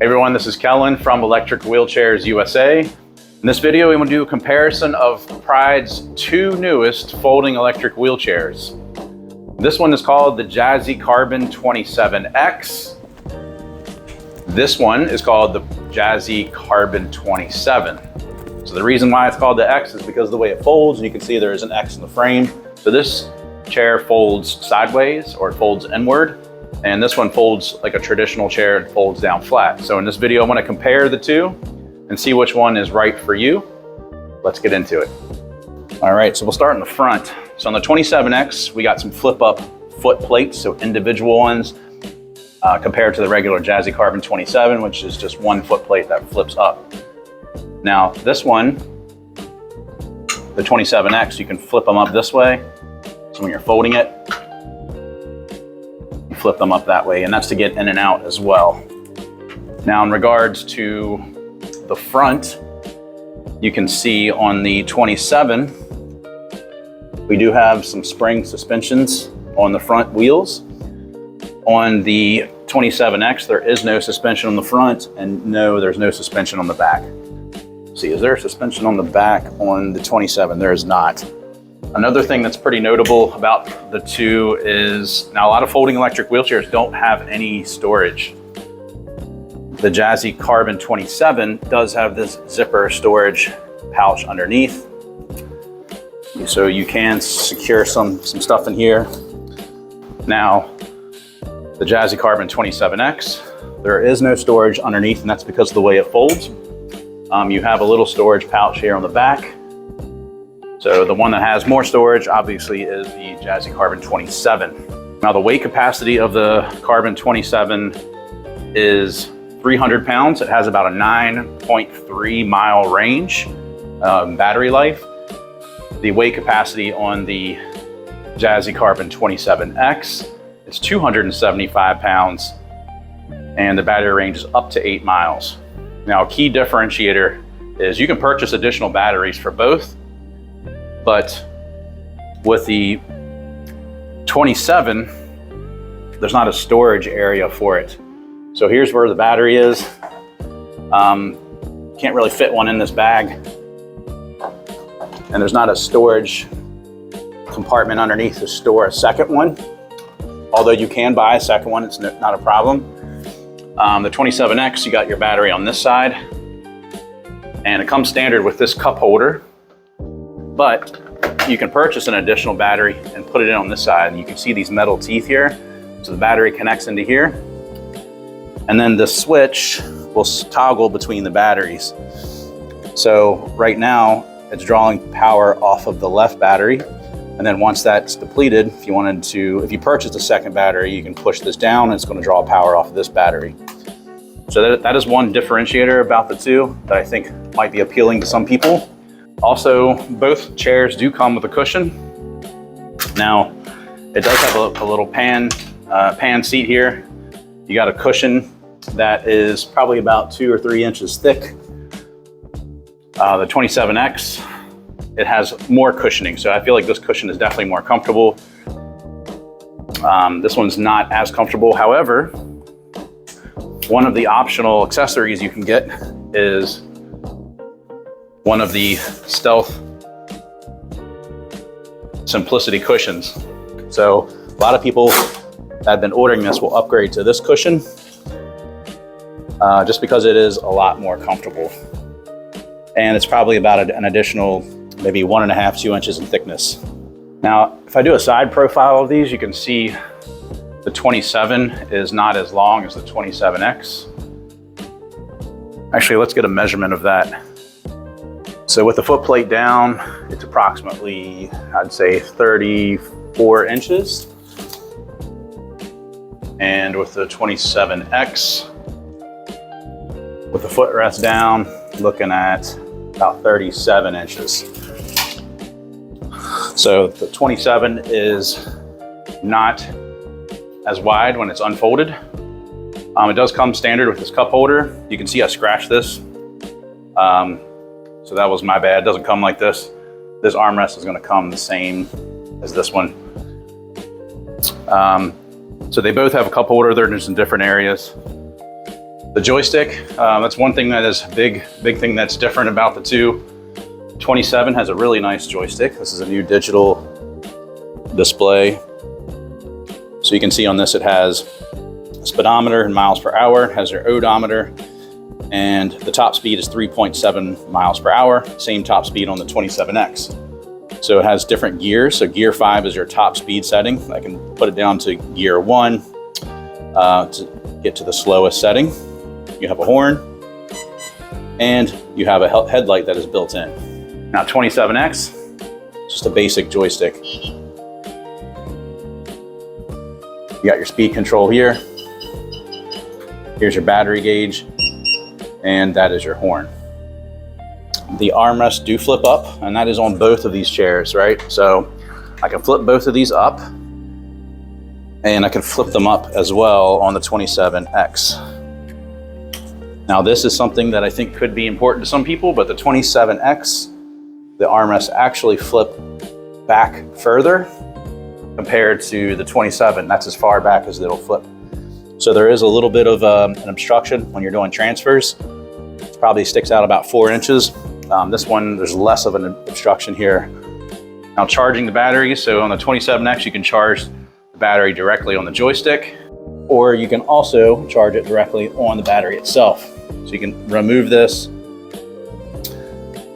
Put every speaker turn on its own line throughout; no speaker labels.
Hey everyone, this is Kellen from Electric Wheelchairs USA. In this video, we want to do a comparison of Pride's two newest folding electric wheelchairs. This one is called the Jazzy Carbon 27X. This one is called the Jazzy Carbon 27. So the reason why it's called the X is because of the way it folds, and you can see there is an X in the frame. So this chair folds sideways, or it folds inward. And this one folds like a traditional chair, it folds down flat. So in this video, I want to compare the two and see which one is right for you. Let's get into it. All right, so we'll start in the front. So on the 27X, we got some flip up foot plates, so individual ones, compared to the regular Jazzy Carbon 27, which is just one foot plate that flips up. Now this one, the 27X, you can flip them up this way. So when you're folding it, flip them up that way, and that's to get in and out as well. Now in regards to the front, you can see on the 27, we do have some spring suspensions on the front wheels. On the 27X, there is no suspension on the front, and no, there's no suspension on the back. See, is there a suspension on the back on the 27? There is not. Another thing that's pretty notable about the two is, now a lot of folding electric wheelchairs don't have any storage. The Jazzy Carbon 27 does have this zipper storage pouch underneath. So you can secure some stuff in here. Now, the Jazzy Carbon 27X, there is no storage underneath, and that's because of the way it folds. You have a little storage pouch here on the back. So the one that has more storage, obviously, is the Jazzy Carbon 27. Now the weight capacity of the Carbon 27 is 300 pounds. It has about a 9.3 mile range, battery life. The weight capacity on the Jazzy Carbon 27X is 275 pounds, and the battery range is up to 8 miles. Now a key differentiator is you can purchase additional batteries for both, but with the 27, there's not a storage area for it. So here's where the battery is. Can't really fit one in this bag. And there's not a storage compartment underneath to store a second one. Although you can buy a second one, it's not a problem. The 27X, you got your battery on this side. And it comes standard with this cup holder. But you can purchase an additional battery and put it in on this side, and you can see these metal teeth here. So the battery connects into here, and then the switch will toggle between the batteries. So right now it's drawing power off of the left battery, and then once that's depleted, if you purchase a second battery, you can push this down and it's going to draw power off of this battery. So that is one differentiator about the two that I think might be appealing to some people. Also, both chairs do come with a cushion. Now, it does have a little pan seat here. You got a cushion that is probably about 2 or 3 inches thick. The 27X, it has more cushioning, so I feel like this cushion is definitely more comfortable. This one's not as comfortable. However, one of the optional accessories you can get is one of the Stealth Simplicity cushions. So a lot of people that have been ordering this will upgrade to this cushion just because it is a lot more comfortable. And it's probably about an additional maybe 1.5 to 2 inches in thickness. Now, if I do a side profile of these, you can see the 27 is not as long as the 27X. Actually, let's get a measurement of that. So with the foot plate down, it's approximately, I'd say 34 inches. And with the 27X, with the footrest down, looking at about 37 inches. So the 27 is not as wide when it's unfolded. It does come standard with this cup holder. You can see I scratched this. So that was my bad. It doesn't come like this. This armrest is going to come the same as this one. So they both have a cup holder. They're just in different areas. The joystick, that's one thing that is big thing that's different about the two. 27 has a really nice joystick. This is a new digital display. So you can see on this, it has a speedometer in miles per hour, it has your odometer, and the top speed is 3.7 miles per hour, same top speed on the 27X. So it has different gears. So gear 5 is your top speed setting. I can put it down to gear 1 to get to the slowest setting. You have a horn, and you have a headlight that is built in. Now 27X, just a basic joystick. You got your speed control here. Here's your battery gauge, and that is your horn. The armrests do flip up, and that is on both of these chairs, right? So I can flip both of these up, and I can flip them up as well on the 27X. Now this is something that I think could be important to some people, but the 27X, the armrests actually flip back further compared to the 27. That's as far back as it'll flip. So there is a little bit of an obstruction when you're doing transfers. It probably sticks out about 4 inches. This one, there's less of an obstruction here. Now charging the battery, so on the 27X, you can charge the battery directly on the joystick, or you can also charge it directly on the battery itself. So you can remove this,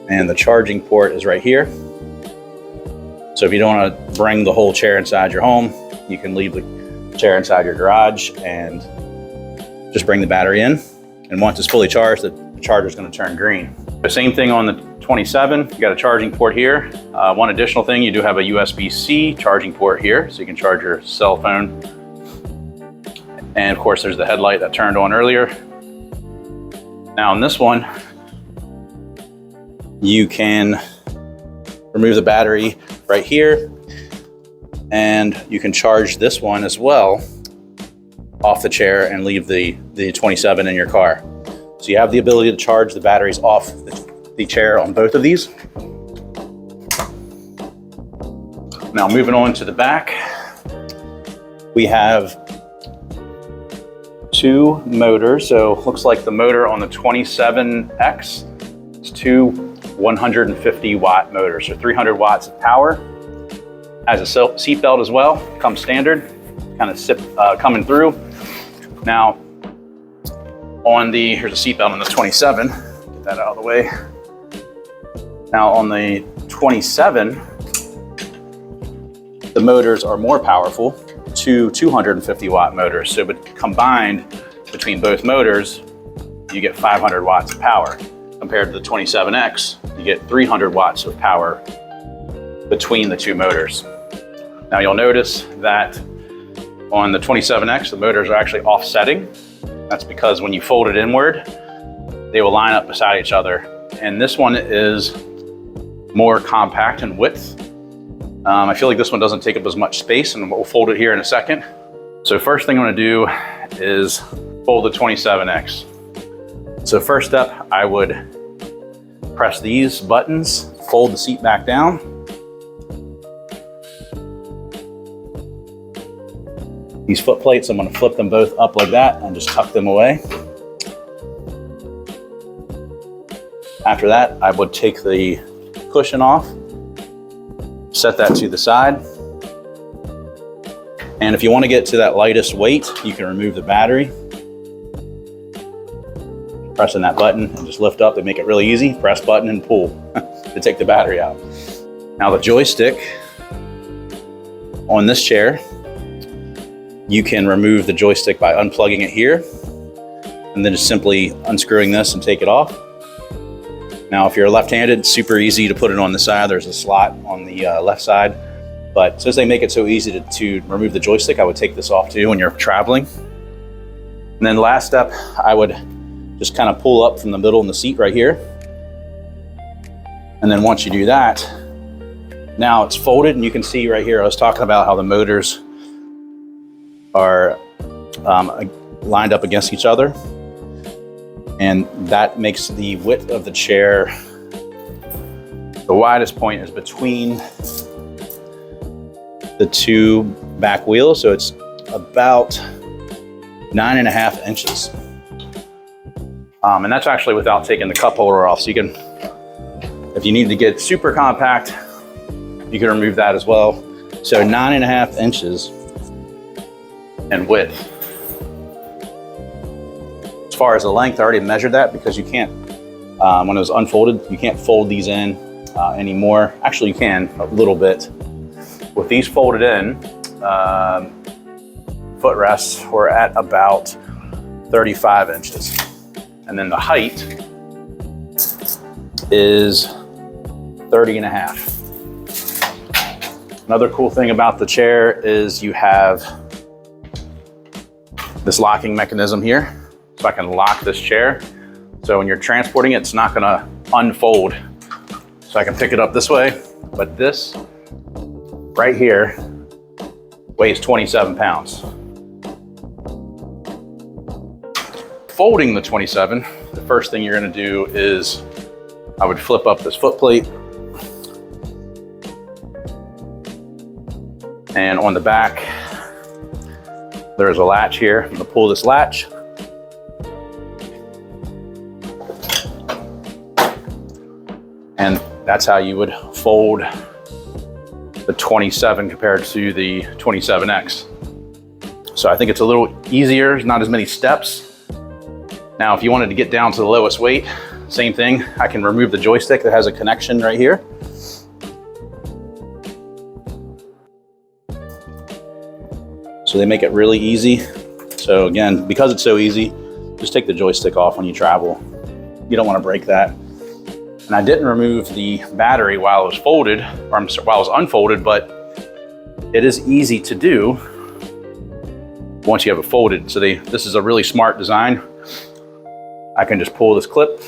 and the charging port is right here. So if you don't want to bring the whole chair inside your home, you can leave the chair inside your garage and just bring the battery in. And once it's fully charged, the charger is going to turn green. The same thing on the 27, you got a charging port here. One additional thing, you do have a USB-C charging port here, so you can charge your cell phone. And of course, there's the headlight that turned on earlier. Now on this one, you can remove the battery right here, and you can charge this one as well off the chair and leave the 27 in your car. So you have the ability to charge the batteries off the chair on both of these. Now moving on to the back, we have 2 motors. So looks like the motor on the 27X is 2 150 watt motors, so 300 watts of power. Has a seat belt as well, comes standard, kind of coming through. Now, here's a seat belt on the 27, get that out of the way. Now on the 27, the motors are more powerful, 2 250 watt motors. So but combined between both motors, you get 500 watts of power. Compared to the 27X, you get 300 watts of power between the 2 motors. Now you'll notice that on the 27X, the motors are actually offsetting. That's because when you fold it inward, they will line up beside each other. And this one is more compact in width. I feel like this one doesn't take up as much space, and we'll fold it here in a second. So first thing I'm gonna do is fold the 27X. So first step, I would press these buttons, fold the seat back down. These foot plates, I'm gonna flip them both up like that and just tuck them away. After that, I would take the cushion off, set that to the side. And if you want to get to that lightest weight, you can remove the battery. Pressing that button and just lift up, they make it really easy. Press button and pull to take the battery out. Now the joystick on this chair, you can remove the joystick by unplugging it here and then just simply unscrewing this and take it off. Now if you're left-handed, super easy to put it on the side. There's a slot on the left side, but since they make it so easy to remove the joystick, I would take this off too when you're traveling. And then the last step, I would just kind of pull up from the middle in the seat right here. And then once you do that, now it's folded, and you can see right here, I was talking about how the motors are lined up against each other. And that makes the width of the chair, the widest point is between the 2 back wheels. So it's about 9.5 inches. And that's actually without taking the cup holder off. So you can, if you need to get super compact, you can remove that as well. So 9.5 inches in width. As far as the length, I already measured that because you can't, when it was unfolded, you can't fold these in anymore. Actually, you can a little bit. With these folded in, footrests were at about 35 inches. And then the height is 30.5. Another cool thing about the chair is you have this locking mechanism here. So I can lock this chair. So when you're transporting it, it's not gonna unfold. So I can pick it up this way, but this right here weighs 27 pounds. Folding the 27, the first thing you're gonna do is I would flip up this foot plate. And on the back, there's a latch here. I'm gonna pull this latch. And that's how you would fold the 27 compared to the 27X. So I think it's a little easier, not as many steps. Now, if you wanted to get down to the lowest weight, same thing. I can remove the joystick that has a connection right here. So they make it really easy. So again, because it's so easy, just take the joystick off when you travel. You don't want to break that. And I didn't remove the battery while it was folded, or while it was unfolded, but it is easy to do once you have it folded. So this is a really smart design. I can just pull this clip,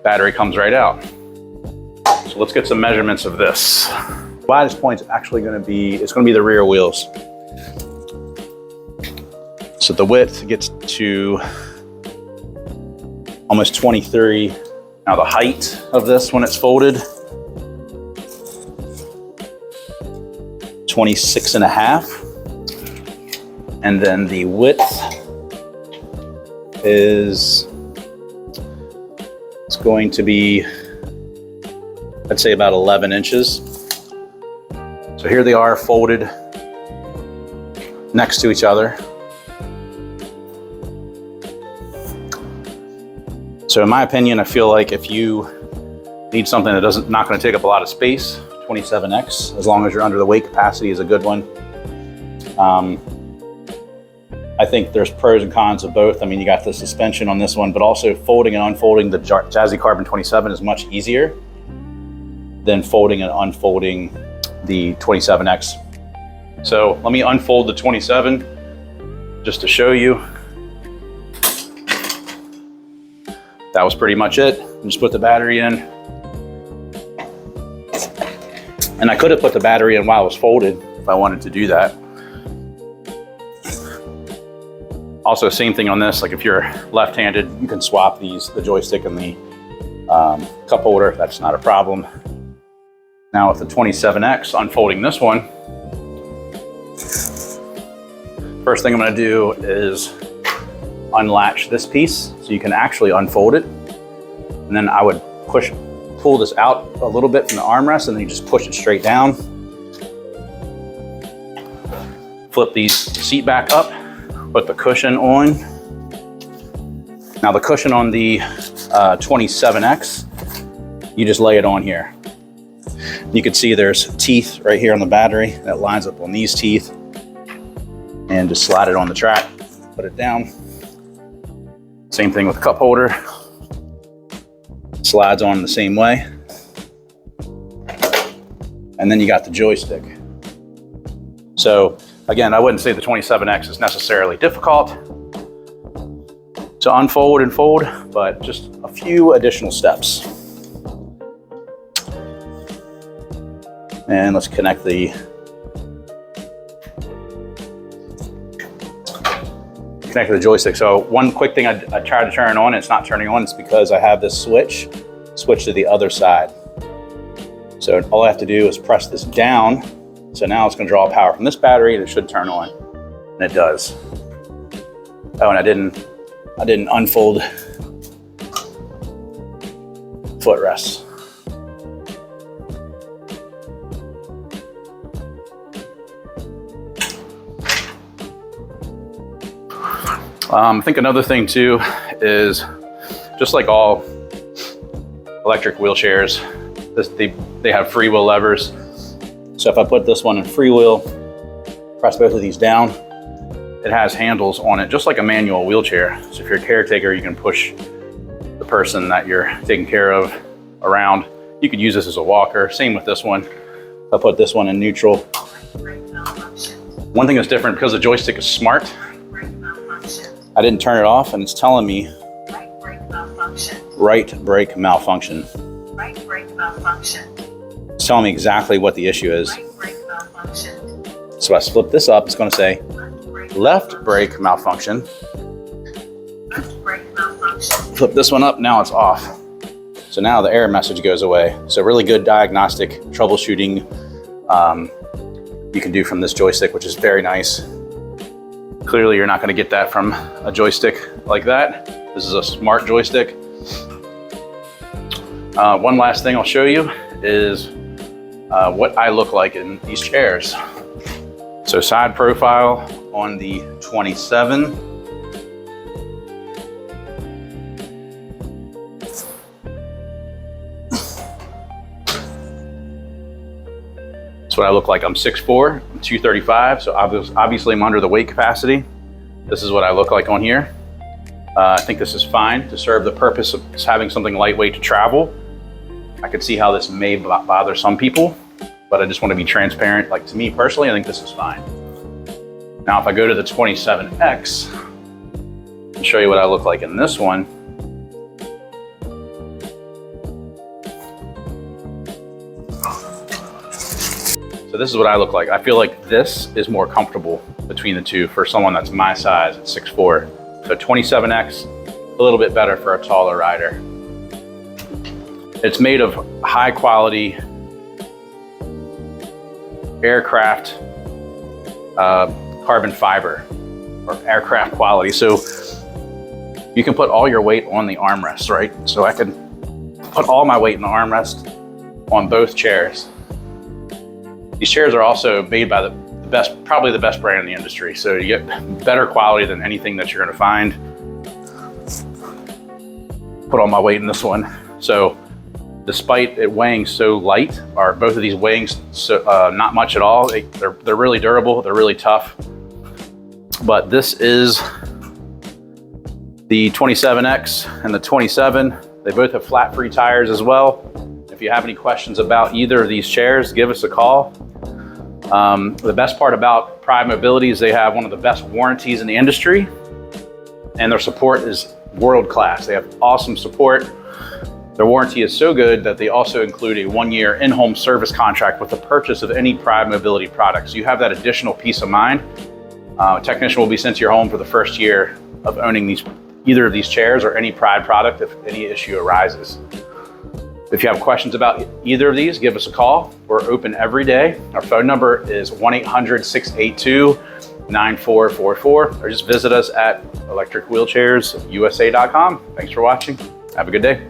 battery comes right out. So let's get some measurements of this. The widest point is actually going to be, it's going to be the rear wheels. So the width gets to almost 23. Now the height of this when it's folded, 26.5. And then the width is, it's going to be, I'd say about 11 inches. So here they are folded next to each other. So in my opinion, I feel like if you need something that not going to take up a lot of space, 27X, as long as you're under the weight capacity, is a good one. I think there's pros and cons of both. I mean, you got the suspension on this one, but also folding and unfolding the Jazzy Carbon 27 is much easier than folding and unfolding the 27X. So let me unfold the 27 just to show you. That was pretty much it. Just put the battery in. And I could have put the battery in while it was folded if I wanted to do that. Also, same thing on this, like if you're left-handed, you can swap the joystick and the cup holder. That's not a problem. Now with the 27X, unfolding this one, first thing I'm gonna do is unlatch this piece so you can actually unfold it. And then I would pull this out a little bit from the armrest, and then you just push it straight down. Flip the seat back up, put the cushion on. Now the cushion on the 27X, you just lay it on here. You can see there's teeth right here on the battery that lines up on these teeth, and just slide it on the track, put it down. Same thing with the cup holder. Slides on the same way. And then you got the joystick. So again, I wouldn't say the 27X is necessarily difficult to unfold and fold, but just a few additional steps. And let's connect the joystick. So one quick thing I tried to turn on, and it's not turning on, it's because I have this switch to the other side. So all I have to do is press this down. So now it's gonna draw power from this battery and it should turn on, and it does. Oh, and I didn't I didn't unfold footrests. I think another thing too is, just like all electric wheelchairs, they have Freewheel levers. So if I put this one in Freewheel, press both of these down, it has handles on it, just like a manual wheelchair. So if you're a caretaker, you can push the person that you're taking care of around. You could use this as a walker. Same with this one. If I put this one in neutral. One thing that's different, because the joystick is smart, I didn't turn it off and it's telling me right brake malfunction.
Right brake malfunction.
It's telling me exactly what the issue is.
Right brake malfunction.
So I flip this up, it's going to say left brake malfunction.
Left brake malfunction.
Flip this one up, now it's off. So now the error message goes away. So really good diagnostic troubleshooting you can do from this joystick, which is very nice. Clearly you're not going to get that from a joystick like that. This is a smart joystick. One last thing I'll show you is what I look like in these chairs. So side profile on the 27. That's what I look like. I'm 6'4", I'm 235, so obviously I'm under the weight capacity. This is what I look like on here. I think this is fine to serve the purpose of having something lightweight to travel. I could see how this may bother some people, but I just want to be transparent. Like, to me personally, I think this is fine. Now, if I go to the 27X and show you what I look like in this one, so this is what I look like. I feel like this is more comfortable between the two for someone that's my size at 6'4". So 27X, a little bit better for a taller rider. It's made of high quality aircraft carbon fiber, or aircraft quality. So you can put all your weight on the armrest, right? So I can put all my weight in the armrest on both chairs. These chairs are also made by the best, probably the best brand in the industry. So you get better quality than anything that you're gonna find. Put all my weight in this one. So despite it weighing so light, or both of these weighing so, not much at all, they're really durable, they're really tough. But this is the 27X and the 27. They both have flat free tires as well. If you have any questions about either of these chairs, give us a call. The best part about Pride Mobility is they have one of the best warranties in the industry, and their support is world class. They have awesome support. Their warranty is so good that they also include a 1-year in-home service contract with the purchase of any Pride Mobility products. So you have that additional peace of mind. A technician will be sent to your home for the first year of owning either of these chairs or any Pride product if any issue arises. If you have questions about either of these, give us a call. We're open every day. Our phone number is 1-800-682-9444, or just visit us at electricwheelchairsusa.com. Thanks for watching. Have a good day.